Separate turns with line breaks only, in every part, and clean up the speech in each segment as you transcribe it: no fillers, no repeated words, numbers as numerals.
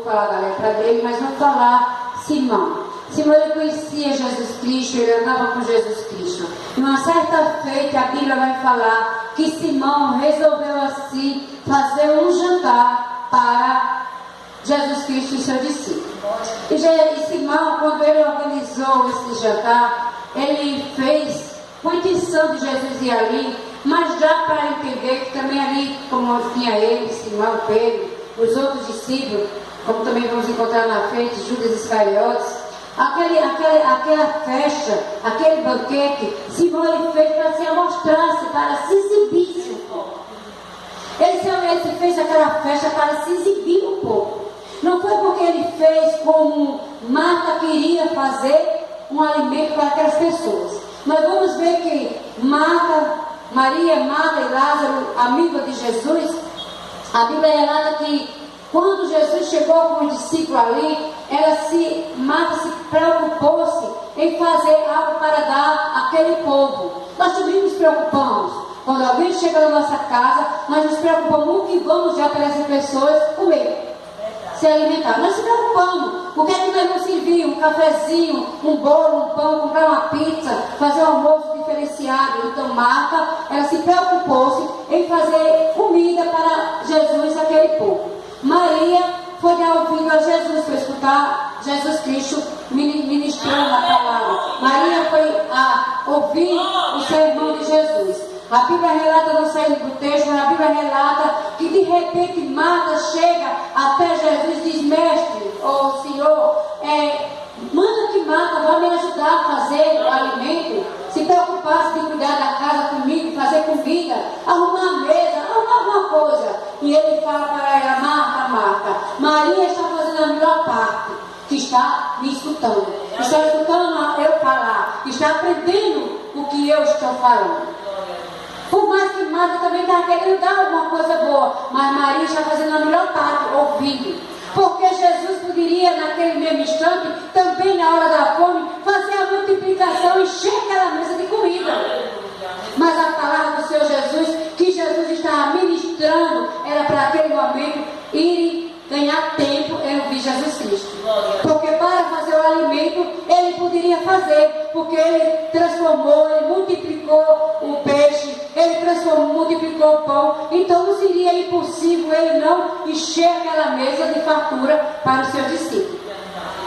falar da lepra dele, mas vou falar Simão. Simão, ele conhecia Jesus Cristo, ele andava com Jesus Cristo. E uma certa feita, a Bíblia vai falar que Simão resolveu assim fazer um jantar para Jesus Cristo e seu discípulo. E Simão, quando ele organizou esse jantar, ele fez com a intenção de Jesus ir ali, mas já para entender que também ali, como tinha ele, Simão, Pedro, os outros discípulos, como também vamos encontrar na frente, Judas Iscariotes, aquela festa, aquele banquete, Simão ele fez para se amostrar-se, para se exibir um pouco. Ele fez aquela festa para se exibir um pouco. Não foi porque ele fez como Marta queria fazer um alimento para aquelas pessoas. Nós vamos ver que Maria, Marta e Lázaro, amiga de Jesus, a Bíblia relata que quando Jesus chegou com o discípulo ali, Marta se preocupou-se em fazer algo para dar àquele povo. Nós também nos preocupamos. Quando alguém chega na nossa casa, nós nos preocupamos no que vamos já para essas pessoas comer, se alimentar. Nós se preocupamos. O que é que nós vamos servir? Um cafezinho, um bolo, um pão, comprar uma pizza, fazer um almoço diferenciado. Então Marta, ela se preocupou-se em fazer comida para Jesus e aquele povo. Maria foi dar ouvido a Jesus, para escutar Jesus Cristo ministrando a palavra. Maria foi a ouvir o sermão de Jesus. A Bíblia relata, não sei do texto, mas a Bíblia relata que de repente Marta chega até Jesus e diz: Mestre, ou Senhor, manda que Marta vá me ajudar a fazer o alimento, se preocupasse de cuidar da casa comigo, fazer comida, arrumar a mesa, arrumar alguma coisa. E ele fala para ela: Marta, Marta, Maria está fazendo a melhor parte, que está me escutando, está escutando eu falar, está aprendendo o que eu estou falando. Por mais que Marta também está querendo dar alguma coisa boa, mas Maria está fazendo a melhor parte, ouvindo. Porque Jesus poderia, naquele mesmo instante, também na hora da fome, fazer a multiplicação e encher aquela mesa de comida. Mas a palavra do Senhor Jesus, que Jesus estava ministrando, era para aquele momento irem ganhar tempo em ouvir Jesus Cristo. Porque para fazer o alimento, ele poderia fazer, porque ele transformou, ele multiplicou o peixe, ele multiplicou o pão. Então não seria impossível ele não encher aquela mesa de fartura para os seus discípulos.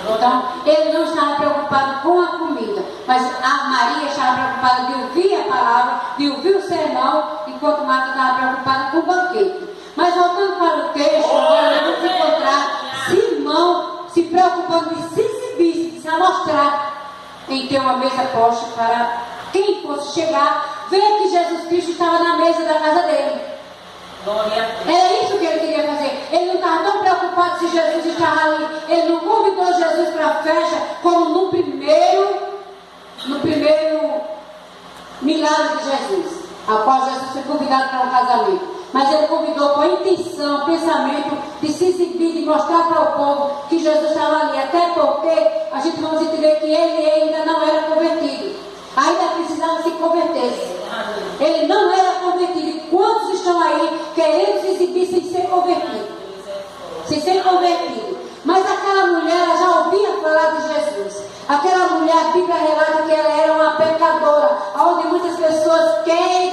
Então ele não estava preocupado com a comida, mas a Maria estava preocupada de ouvir a palavra, de ouvir o sermão, enquanto Marta estava preocupada com o banquete. Mas voltando para o texto, agora nós vamos encontrar Simão se preocupando de se exibir, de se amostrar, em ter uma mesa posta para quem fosse chegar, ver que Jesus Cristo estava na mesa da casa dele. Era isso que ele queria fazer. Ele não estava tão preocupado se Jesus estava ali. Ele não convidou Jesus para a festa como no primeiro milagre de Jesus, após Jesus ser convidado para um casamento. Mas ele convidou com a intenção, pensamento de se exibir, de mostrar para o povo que Jesus estava ali. Até porque a gente vamos entender que ele ainda não era convertido. Ainda precisava se converter. Ele não era convertido. E quantos estão aí querendo se exibir sem ser convertido? Sem ser convertido. Mas aquela mulher, ela já ouvia falar de Jesus. Aquela mulher, a Bíblia relata que ela era uma pecadora, onde muitas pessoas querem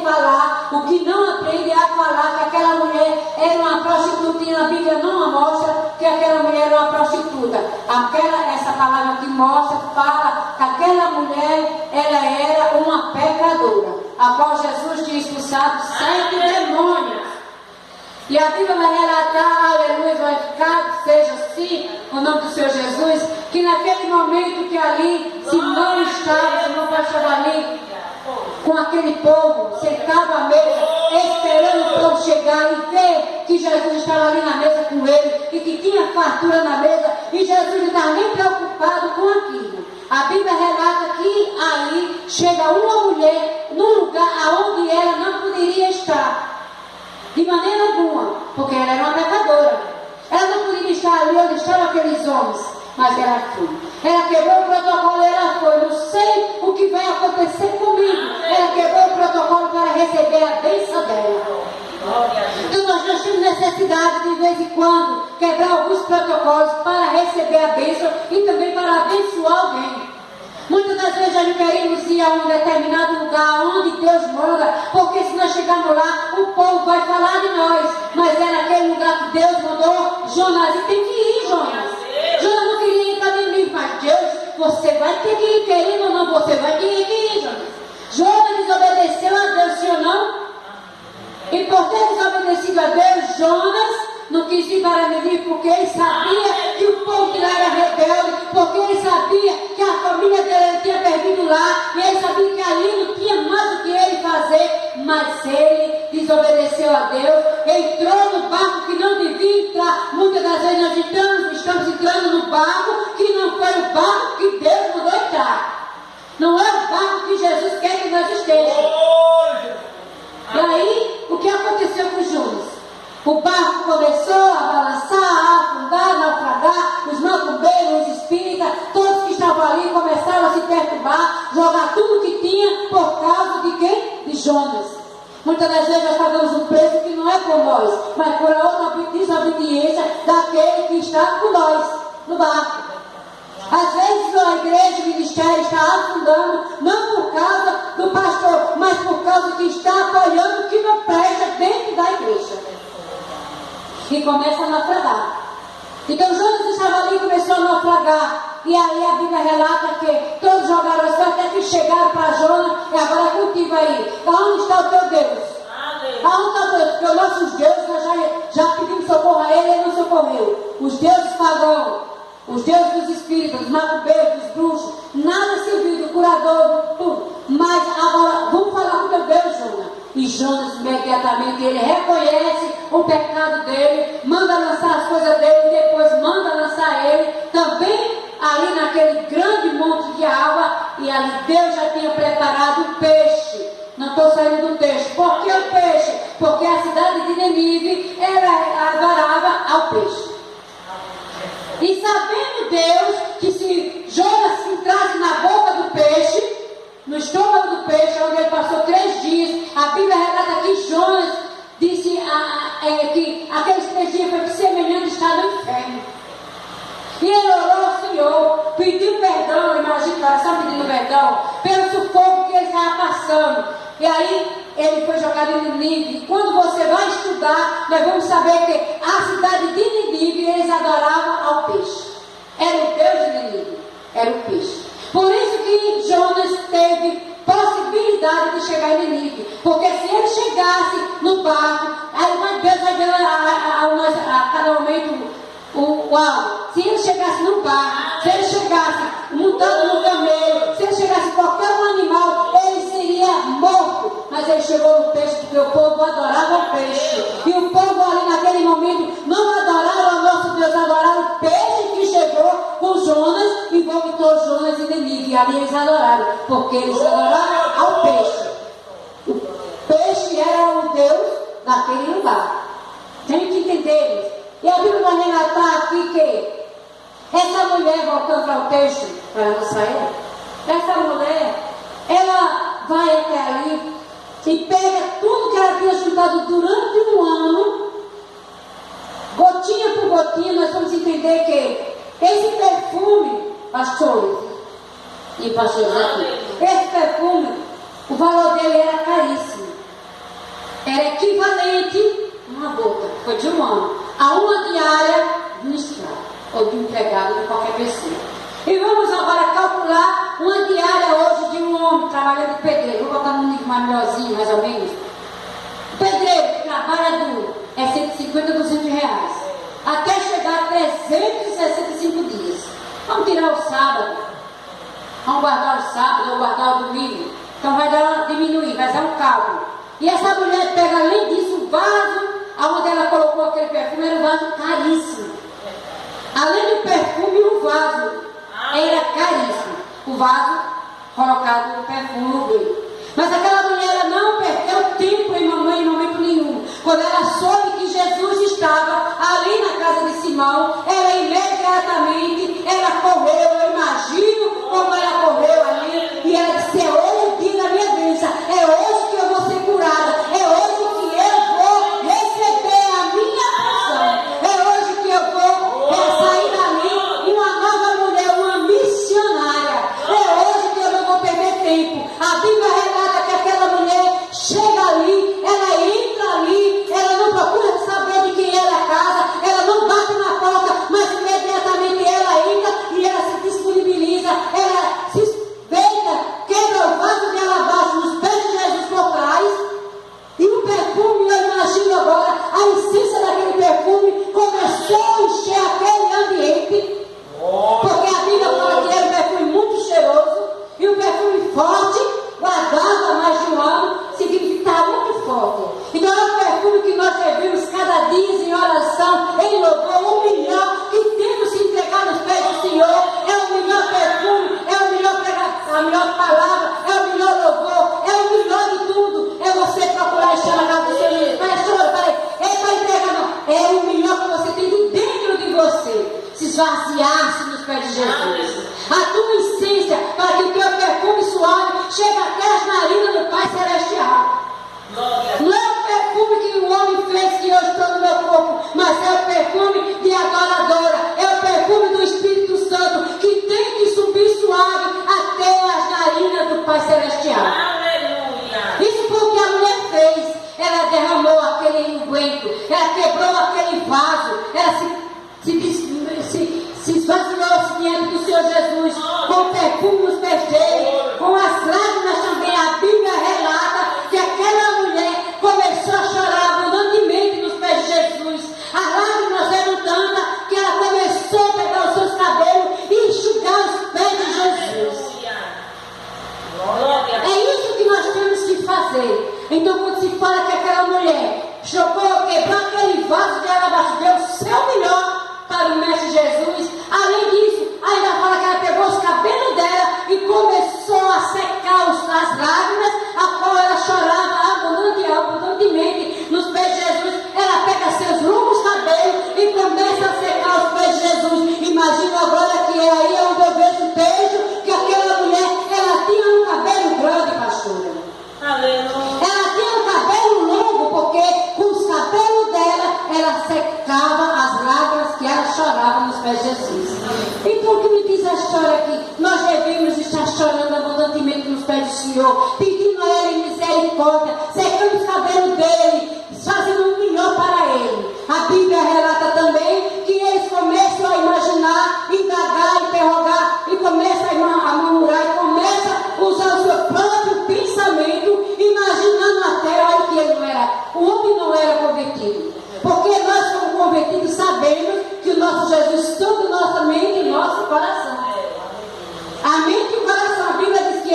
falar, o que não aprendem a falar que aquela mulher era uma prostituta, e a Bíblia não mostra que aquela mulher era uma prostituta. Essa palavra que mostra, fala que aquela mulher, ela era uma pecadora, a qual Jesus tinha expulsado 7 demônios. E a Bíblia vai relatar, aleluia, glorificado seja assim, o nome do Senhor Jesus, que naquele momento que ali, Simão estava ali, com aquele povo, sentado à mesa, esperando o povo chegar e ver que Jesus estava ali na mesa com ele, e que tinha fartura na mesa, e Jesus não estava nem preocupado com aquilo. A Bíblia relata que ali chega uma mulher num lugar onde ela não poderia estar. De maneira alguma, porque ela era uma pecadora. Ela não podia estar ali onde estavam aqueles homens, mas ela foi. Ela quebrou o protocolo, ela foi. Não sei o que vai acontecer comigo. Ela quebrou o protocolo para receber a bênção dela. Então nós temos necessidade de vez em quando quebrar o protocolos para receber a bênção e também para abençoar alguém. Muitas das vezes nós queremos ir a um determinado lugar onde Deus manda, porque se nós chegarmos lá, o povo vai falar de nós. Mas é naquele lugar que Deus mandou Jonas, e tem que ir, Jonas. Jonas não queria ir para Nínive, mas Deus, você vai ter que ir, querendo ou não, você vai ter que ir, Jonas. Jonas desobedeceu a Deus, sim ou não? E por ter desobedecido a Deus, Jonas não quis ir para Nínive, porque ele sabia que o povo de lá era rebelde, porque ele sabia que a família dele tinha perdido lá, e ele sabia que ali não tinha mais o que ele fazer, mas ele desobedeceu a Deus, entrou no barco que não devia entrar. Muitas das vezes nós estamos entrando no barco que não foi o barco que Deus mandou entrar. Não é o barco que Jesus quer que nós estejamos. E aí, o que aconteceu com Jonas? O barco começou a balançar, a afundar, naufragar. Os macumbeiros, os espíritas, todos que estavam ali começaram a se perturbar, jogar tudo que tinha por causa de quem? De Jonas. Muitas das vezes nós pagamos um preço que não é por nós, mas por a outra desobediência daquele que está com nós no barco. Às vezes a igreja, o ministério está afundando, não por causa do pastor, mas por causa que está apoiando o que não presta dentro da igreja. E começa a naufragar. Então Jonas estava ali e começou a naufragar. E aí a Bíblia relata que todos jogaram assim até que chegaram para Jonas. E agora é contigo aí. Aonde está o teu Deus? Aonde está o Deus? Porque os nossos deuses, nós já pedimos socorro a ele e ele não socorreu. Os deuses pagãos, os deuses dos espíritos, dos macumbeiros, dos bruxos, nada serviu, do curador, tudo. Mas agora, vamos falar com o teu Deus, Jonas. E Jonas imediatamente ele reconhece o pecado dele, manda lançar as coisas dele, depois manda lançar ele também ali naquele grande monte de água, e ali Deus já tinha preparado o peixe. Não estou saindo do texto. Por que o peixe? Porque a cidade de Nínive ela adorava ao peixe. E sabendo Deus que se Jonas entrasse na boca do peixe, no estômago do peixe, onde ele passou 3 dias, a Bíblia relata que Jonas disse que aqueles 3 dias foi semelhante estar no inferno. E ele orou ao Senhor, pediu perdão, imagina o coração pedindo perdão, pelo sufoco que ele estava passando. E aí ele foi jogado em Nínive. E quando você vai estudar, nós vamos saber que a cidade de Nínive, eles adoravam ao peixe. Era o Deus de Nínive, era o peixe. Por isso que Jonas teve possibilidade de chegar em Nínive. Porque se ele chegasse no barco, aí Deus vai ver a cada momento uau. Se ele chegasse no barco, se ele chegasse montado no camelo, se ele chegasse qualquer animal, ele seria morto. Mas ele chegou no peixe porque o povo adorava o peixe. E o povo ali naquele momento não adoraram o nosso Deus, adoraram o peixe que chegou com Jonas e vomitou Jonas em Nínive. E ali eles adoraram, porque eles adoraram ao peixe. O peixe era o Deus daquele lugar. Tem que entender isso. E a Bíblia vai relatar aqui que essa mulher, voltando para o texto, para não sair, essa mulher, ela vai até ali e pega tudo que ela tinha juntado durante um ano, gotinha por gotinha. Nós vamos entender que esse perfume, pastores e pastores aqui, esse perfume, o valor dele era caríssimo. Era equivalente uma gota, foi de um ano, a uma diária de um escravo ou de um empregado de qualquer pessoa. E vamos agora calcular uma diária hoje de um homem trabalhando de pedreiro. Vou botar num nível mais melhorzinho, mais ou menos. Pedreiro que trabalha duro é 150, 200 reais. Até chegar a 365 dias. Vamos tirar o sábado. Vamos guardar o sábado ou guardar o domingo. Então vai dar diminuir, vai dar um cálculo. E essa mulher pega, além disso, o vaso aonde ela colocou aquele perfume, era um vaso caríssimo. Além do perfume, o vaso era caríssimo. O vaso colocado no perfume dele. Mas aquela mulher ela não perdeu tempo em momento nenhum. Quando ela soube que Jesus estava ali na casa de Simão, ela imediatamente, ela correu. Eu imagino como ela correu ali. E ela disse: é hoje o dia da minha bênção. É hoje que eu vou ser curada. É hoje que eu vou receber a minha porção. É hoje que eu vou esvaziar-se nos pés de Jesus. A tua essência, para que o teu perfume suave chegue até as narinas do Pai Celestial. Não é o perfume que o homem fez que eu estou no meu corpo, mas é o perfume de adoradora, é o perfume do Espírito Santo que tem que subir suave até as narinas do Pai Celestial. Aleluia. Isso foi o que a mulher fez. Ela derramou aquele unguento, ela quebrou aquele vaso, ela se esvaziou diante do Senhor Jesus, com perfume nos pés dele, com as lágrimas também. A Bíblia relata que aquela mulher começou a chorar abundantemente nos pés de Jesus. As lágrimas eram tantas que ela começou a pegar os seus cabelos e enxugar os pés de Jesus. É isso que nós temos que fazer. Então, quando se fala que aquela mulher jogou, quebrou aquele vaso de alabastro, deu o seu melhor para o Mestre Jesus. Além disso, ainda fala que ela pegou os cabelos dela e começou a secar as lágrimas, a qual ela chorava abundantemente nos pés de Jesus. Ela pega seus longos cabelos e começa a secar os pés de Jesus. Imagina agora que é aí onde eu vejo, vejo que aquela mulher, ela tinha um cabelo grande, pastora. Aleluia. Ela tinha um cabelo longo, porque com os cabelos dela, ela secava as lágrimas que ela chorava nos pés de Jesus. Então, o que me diz a história aqui? Nós devemos estar chorando abundantemente nos pés do Senhor, pedindo a Ele misericórdia, secando os cabelos dele, fazendo o melhor para Ele. A Bíblia relata também que eles começam a imaginar, indagar, interrogar, e começam a murmurar, e começam a usar o seu próprio pensamento, imaginando até, olha que ele não era, o homem não era convertido. Porque nós somos convertidos sabendo que o nosso Jesus está em nossa mente e nosso coração. A mente e o coração, a Bíblia diz que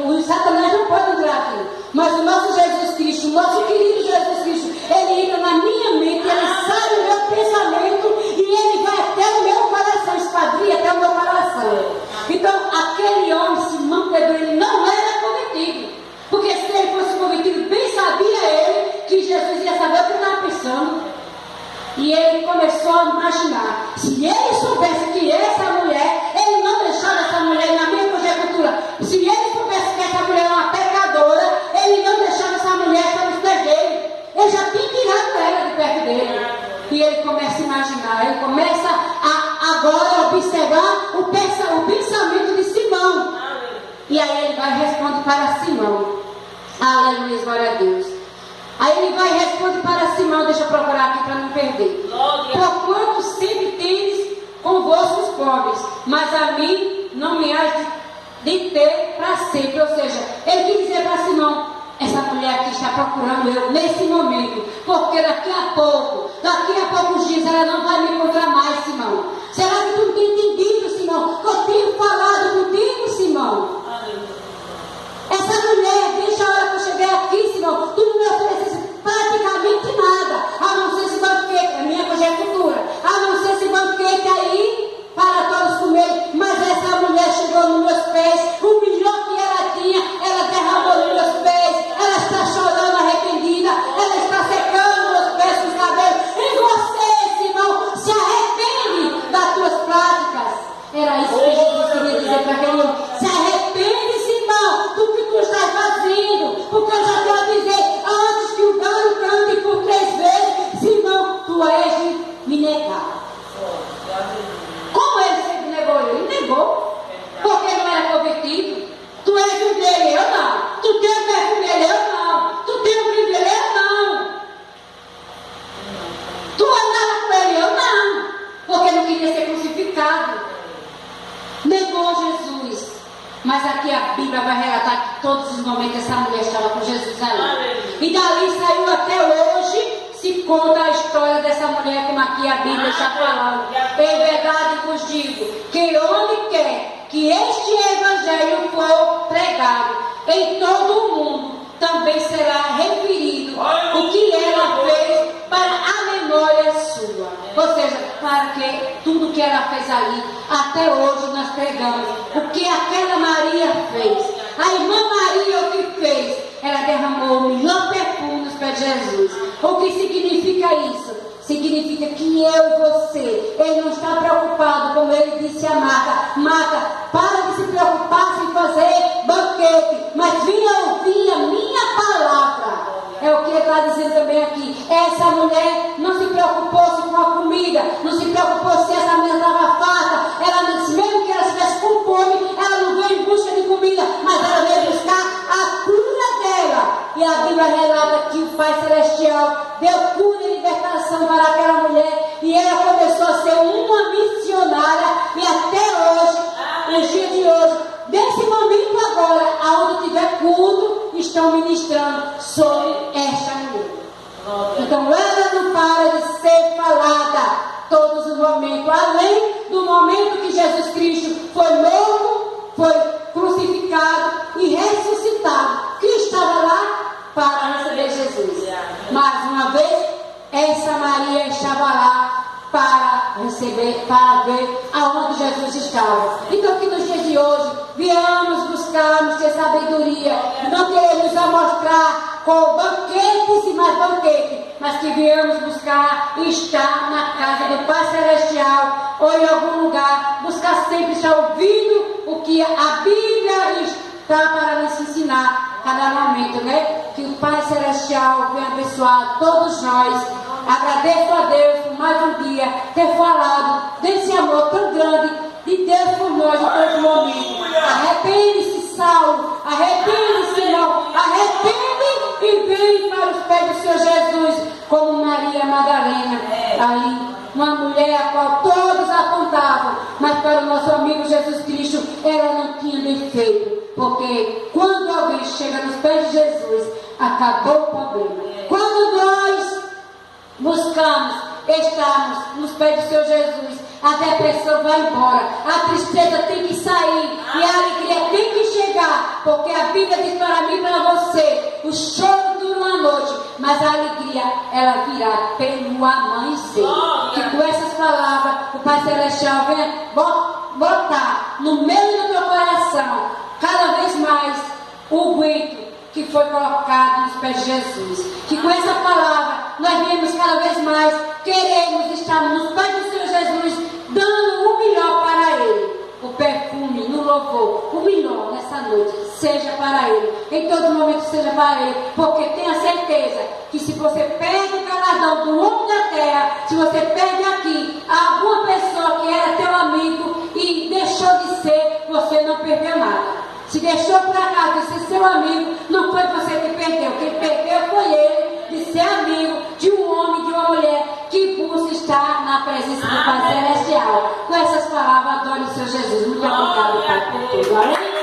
o Satanás não pode entrar aqui. Mas o nosso Jesus Cristo, o nosso querido Jesus Cristo, ele entra na minha mente, ele sabe o meu pensamento e ele vai até o meu coração, esquadria até o meu coração. Então, aquele homem, Simão Pedro, ele não era convertido. Porque se ele fosse convertido, bem sabia ele que Jesus ia saber o que ele estava pensando. E ele começou a imaginar. Se ele soubesse que essa mulher, ele não deixava essa mulher, na minha conjectura, se ele soubesse que essa mulher é uma pecadora, ele não deixava essa mulher estar nos pés dele. Ele já tinha tirado ela de perto dele. E ele começa a imaginar, ele começa a agora observar o pensamento de Simão. E aí ele vai e responde para Simão. Aleluia, glória a Deus. Aí ele vai e responde para Simão, deixa eu procurar aqui para não perder. Porquanto sempre tendes convosco os pobres, mas a mim não me há de ter para sempre. Ou seja, ele quis dizer para Simão, essa mulher aqui está procurando eu nesse momento, porque daqui a poucos dias ela não vai me encontrar mais, Simão. Será que tu não tem entendido, Simão? Que eu tenho falado contigo, Simão? Essa mulher, desde a hora que eu cheguei aqui, Simão, tu não me oferecesse praticamente nada, a não ser esse banquete, a minha conjectura, a não ser esse banquete aí para todos comerem. Mas essa mulher chegou nos meus pés, o melhor que ela tinha, ela derramou nos meus pés, ela está chorando arrependida, ela está secando meus pés com os cabelos. E você, Simão, se arrepende das tuas práticas. Era isso que Jesus queria dizer para aquele homem. Se arrepende, Simão, do que tu estás fazendo, porque eu já estou a dizer, antes que o galo cante por 3 vezes, Simão, tu és de me negar. Como ele sempre negou? Ele negou, porque não era convertido. Tu és um dele, eu não. Tu tem o perfume dele, eu não. Tu tem o brilho dele, eu não. Tu andava com ele, eu não, porque não queria ser crucificado. Negou Jesus. Mas aqui a Bíblia vai relatar que todos os momentos essa mulher estava com Jesus ali. E dali saiu até hoje, se conta a história dessa mulher, como aqui a Bíblia está falando. Em verdade vos digo, que onde quer que este evangelho for pregado, em todo o mundo, também será referido o que ela fez para a memória sua. Ou seja, para que tudo que ela fez ali, até hoje nós pregamos o que aquela Maria fez. A irmã Maria o que fez? Ela derramou o melhor perfume nos pés de Jesus. O que significa isso? significa que eu e você, Ele não está preocupado, como Ele disse a Marta, Marta, para de se preocupar em fazer banquete, mas vinha ouvir a minha palavra. É o que Ele está dizendo também aqui. Essa mulher não se preocupou se com a comida, não se preocupou se essa mesa estava farta. Ela não disse, mesmo que ela estivesse com fome, ela não veio em busca de comida, mas ela veio buscar a cura dela. E a Bíblia relata que o Pai Celestial deu cura e libertação para aquela mulher. E ela começou a ser uma missionária. E até hoje, nos dias de hoje, desse momento agora, aonde tiver culto, estão ministrando sobre esta mulher. Então ela não para de ser falada todos os momentos, além do momento que Jesus Cristo foi morto, foi crucificado e ressuscitado, que estava lá para receber Jesus. Mais uma vez, essa Maria estava lá para receber, para ver aonde Jesus estava. Então que nos dias de hoje viemos buscarmos ter sabedoria, não queremos amostrar com banquetes e mais banquetes, mas que viemos buscar estar na casa do Pai Celestial ou em algum lugar, buscar sempre estar ouvindo o que a Bíblia está para nos ensinar cada momento, né? Que o Pai Celestial venha abençoar todos nós. Agradeço a Deus por mais um dia ter falado desse amor tão grande de Deus por nós em todo momento. Arrepende-se, Saulo, arrepende-se, não, arrepende e vem para os pés do Senhor Jesus, como Maria Madalena, ali, uma mulher a qual todos apontavam, mas para o nosso amigo Jesus Cristo, ela não tinha defeito, porque quando alguém chega nos pés de Jesus, acabou o problema. Quando nós buscamos, estamos nos pés do Senhor Jesus, a depressão vai embora, a tristeza tem que sair e a alegria tem que chegar, porque a Bíblia diz para mim e para você, o choro dura uma noite, mas a alegria ela virá pelo amanhecer. Que com essas palavras o Pai Celestial venha botar no meio do teu coração cada vez mais o grito que foi colocado nos pés de Jesus. Que com essa palavra nós viemos cada vez mais, queremos estar nos pés do Senhor Jesus, dando o melhor para Ele. O perfume no louvor, o melhor nessa noite, seja para Ele. Em todo momento seja para Ele. Porque tenha certeza que se você perde o galardão do homem da terra, se você perde aqui alguma pessoa que era teu amigo e deixou de ser, você não perdeu nada. Se deixou por acaso de ser seu amigo, não foi você que perdeu. Quem perdeu foi ele de ser amigo de um homem, de uma mulher que busca estar na presença do Pai Celestial. Com essas palavras, adore o Senhor Jesus. Muito obrigado, Pai, por tudo. Amém?